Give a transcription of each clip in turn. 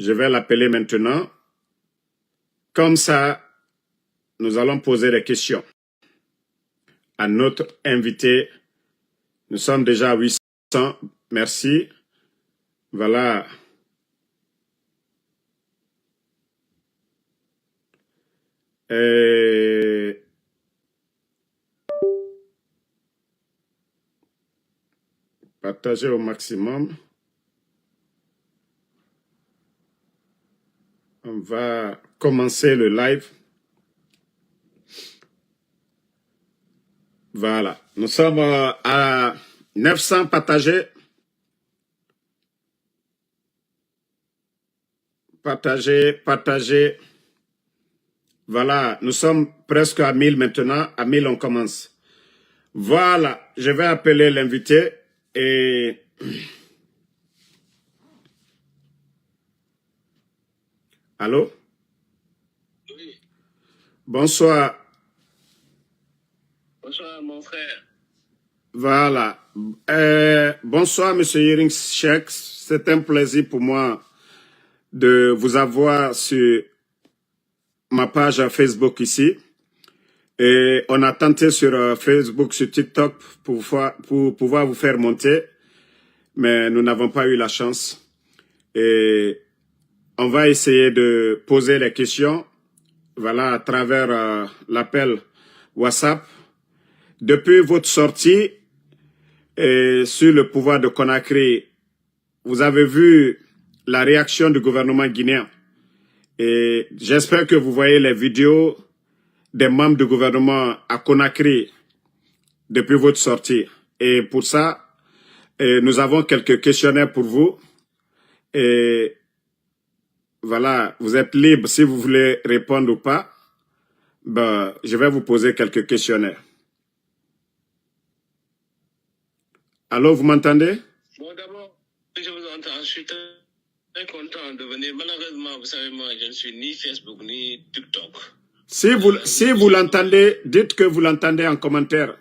Je vais l'appeler maintenant. Comme ça, nous allons poser des questions à notre invité. Nous sommes déjà à 800. Merci. Voilà. Partagez au maximum. On va commencer le live. Voilà. Nous sommes à 900 partagés. Partagez. Voilà. Nous sommes presque à 1000 maintenant. À 1000, on commence. Voilà. Je vais appeler l'invité et... Allô? Oui. Bonsoir. Bonsoir, mon frère. Voilà. Bonsoir, Monsieur Yering Sheikh. C'est un plaisir pour moi de vous avoir sur ma page Facebook ici. Et on a tenté sur Facebook, sur TikTok, pour pouvoir vous faire monter, mais nous n'avons pas eu la chance. Et on va essayer de poser les questions, voilà, à travers l'appel WhatsApp. Depuis votre sortie sur le pouvoir de Conakry, vous avez vu la réaction du gouvernement guinéen. Et j'espère que vous voyez les vidéos des membres du gouvernement à Conakry depuis votre sortie. Et pour ça, nous avons quelques questionnaires pour vous. Et voilà, vous êtes libre si vous voulez répondre ou pas. Ben, je vais vous poser quelques questionnaires. Allô, vous m'entendez? Bon, d'abord, je vous entends. Je suis très content de venir. Malheureusement, vous savez, moi, je ne suis ni Facebook ni TikTok. Si vous l'entendez, dites que vous l'entendez en commentaire.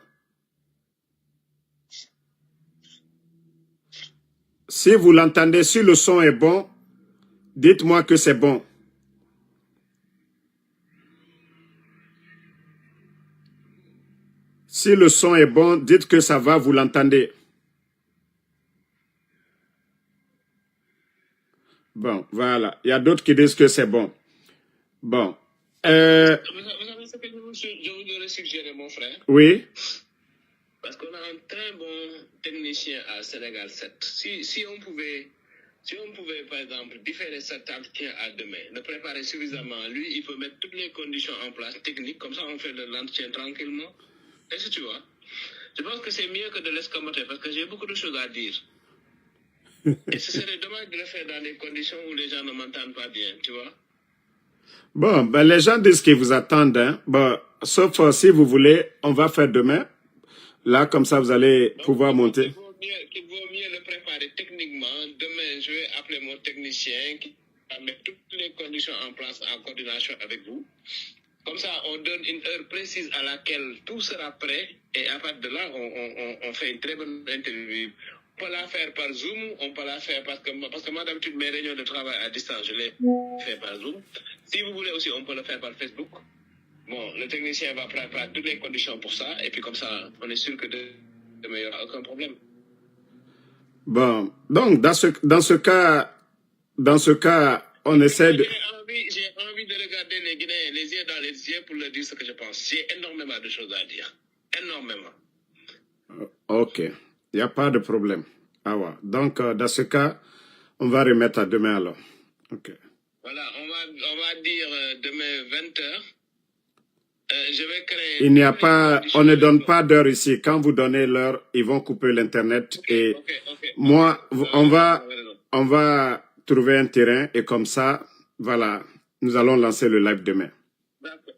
Si vous l'entendez, si le son est bon, dites-moi que c'est bon. Si le son est bon, dites que ça va, vous l'entendez. Bon, voilà. Il y a d'autres qui disent que c'est bon. Bon. Vous savez ce que je voudrais suggérer, mon frère? Oui. Parce qu'on a un très bon technicien à Sénégal 7. Si on pouvait, par exemple, différer cet entretien à demain, le préparer suffisamment, lui, il peut mettre toutes les conditions en place techniques, comme ça on fait de l'entretien tranquillement. Est-ce que tu vois? Je pense que c'est mieux que de l'escamoter, parce que j'ai beaucoup de choses à dire. Et ce serait dommage de le faire dans des conditions où les gens ne m'entendent pas bien, tu vois? Bon, ben les gens disent qu'ils vous attendent. Hein. Bon, sauf si vous voulez, on va faire demain. Là, comme ça, vous allez pouvoir monter. Il vaut mieux le préparer techniquement. Demain, je vais appeler mon technicien qui va mettre toutes les conditions en place en coordination avec vous. Comme ça, on donne une heure précise à laquelle tout sera prêt. Et à partir de là, on fait une très bonne interview. On peut la faire par Zoom, on peut la faire parce que moi, d'habitude, mes réunions de travail à distance, je les fais par Zoom. Si vous voulez aussi, on peut le faire par Facebook. Bon, le technicien va préparer toutes les conditions pour ça. Et puis comme ça, on est sûr que demain, il n'y aura aucun problème. Bon, donc dans ce cas, on essaie de... J'ai envie de regarder les Guinéens les yeux dans les yeux pour leur dire ce que je pense. J'ai énormément de choses à dire. Énormément. Ok, il n'y a pas de problème. Ah ouais. Donc, dans ce cas, on va remettre à demain alors. Ok. Voilà, on va dire demain 20h. Je vais créer... Il n'y a pas, on ne donne pas d'heure ici. Quand vous donnez l'heure, ils vont couper l'internet. Et moi, on va trouver un terrain et comme ça, voilà, nous allons lancer le live demain. D'accord.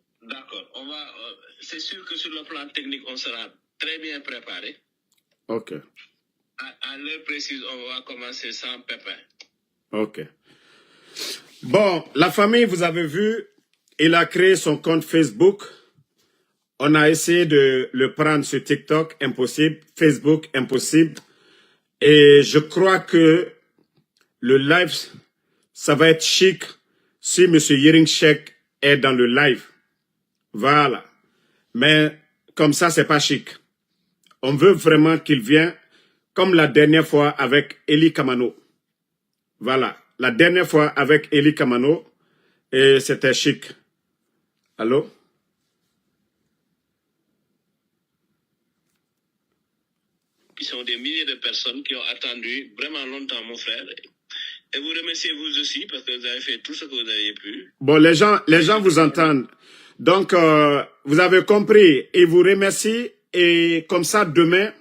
C'est sûr que sur le plan technique, on sera très bien préparé. Ok. À l'heure précise, on va commencer sans pépin. Ok. Bon, la famille, vous avez vu, il a créé son compte Facebook. On a essayé de le prendre sur TikTok, impossible. Facebook, impossible. Et je crois que le live ça va être chic si M. Yering Sheikh est dans le live. Voilà. Mais comme ça, c'est pas chic. On veut vraiment qu'il vienne comme la dernière fois avec Eli Kamano. Voilà. La dernière fois avec Eli Kamano, et c'était chic. Allô? Qui sont des milliers de personnes qui ont attendu vraiment longtemps, mon frère. Et vous remerciez vous aussi parce que vous avez fait tout ce que vous avez pu. Bon, les gens vous entendent. Donc, vous avez compris. Il vous remercie et comme ça, demain,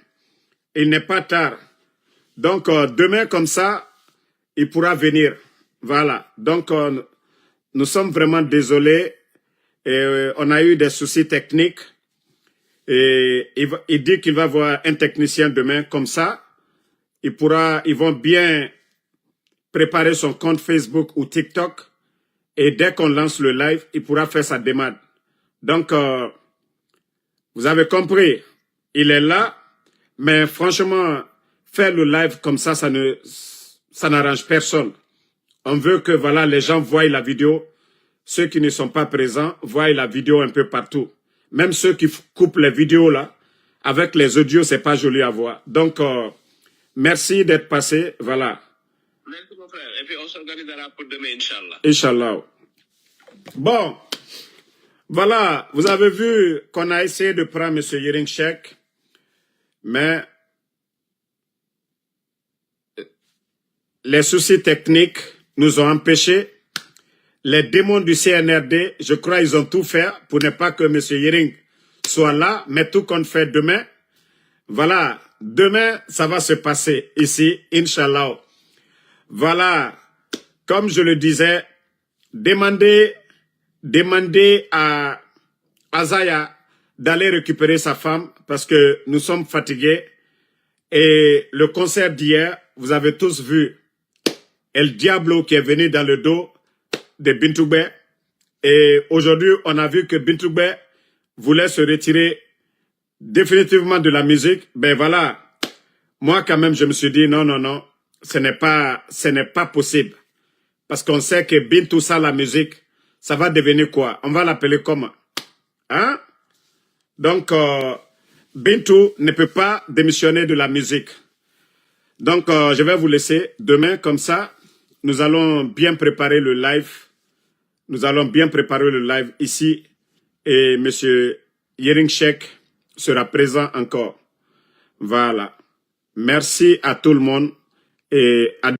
il n'est pas tard. Donc, demain, comme ça, il pourra venir. Voilà. Donc, nous sommes vraiment désolés. Et, on a eu des soucis techniques. Et il dit qu'il va voir un technicien demain. Comme ça, ils vont bien préparer son compte Facebook ou TikTok. Et dès qu'on lance le live, il pourra faire sa demande. Donc, vous avez compris. Il est là. Mais franchement, faire le live comme ça, ça n'arrange personne. On veut que voilà, les gens voient la vidéo. Ceux qui ne sont pas présents voient la vidéo un peu partout. Même ceux qui coupent les vidéos là, avec les audios, c'est pas joli à voir. Donc, merci d'être passé. Voilà. Merci mon frère. Et puis on s'organisera pour demain, Inch'Allah. Inch'Allah. Bon, voilà. Vous avez vu qu'on a essayé de prendre M. Yering Sheikh, mais les soucis techniques nous ont empêchés. Les démons du CNRD, je crois, ils ont tout fait pour ne pas que M. Yering soit là, mais tout compte fait demain. Voilà, demain, ça va se passer ici, Inch'Allah. Voilà, comme je le disais, demandez à Zaya d'aller récupérer sa femme parce que nous sommes fatigués. Et le concert d'hier, vous avez tous vu El Diablo qui est venu dans le dos de Bintoubé. Et aujourd'hui, on a vu que Bintoubé voulait se retirer définitivement de la musique. Ben voilà, moi quand même, je me suis dit non, ce n'est pas possible. Parce qu'on sait que Bintou, ça, la musique, ça va devenir quoi? On va l'appeler comment? Hein? Donc, Bintou ne peut pas démissionner de la musique. Donc, je vais vous laisser demain comme ça. Nous allons bien préparer le live. Nous allons bien préparer le live ici. Et M. Yering Sheikh sera présent encore. Voilà. Merci à tout le monde et à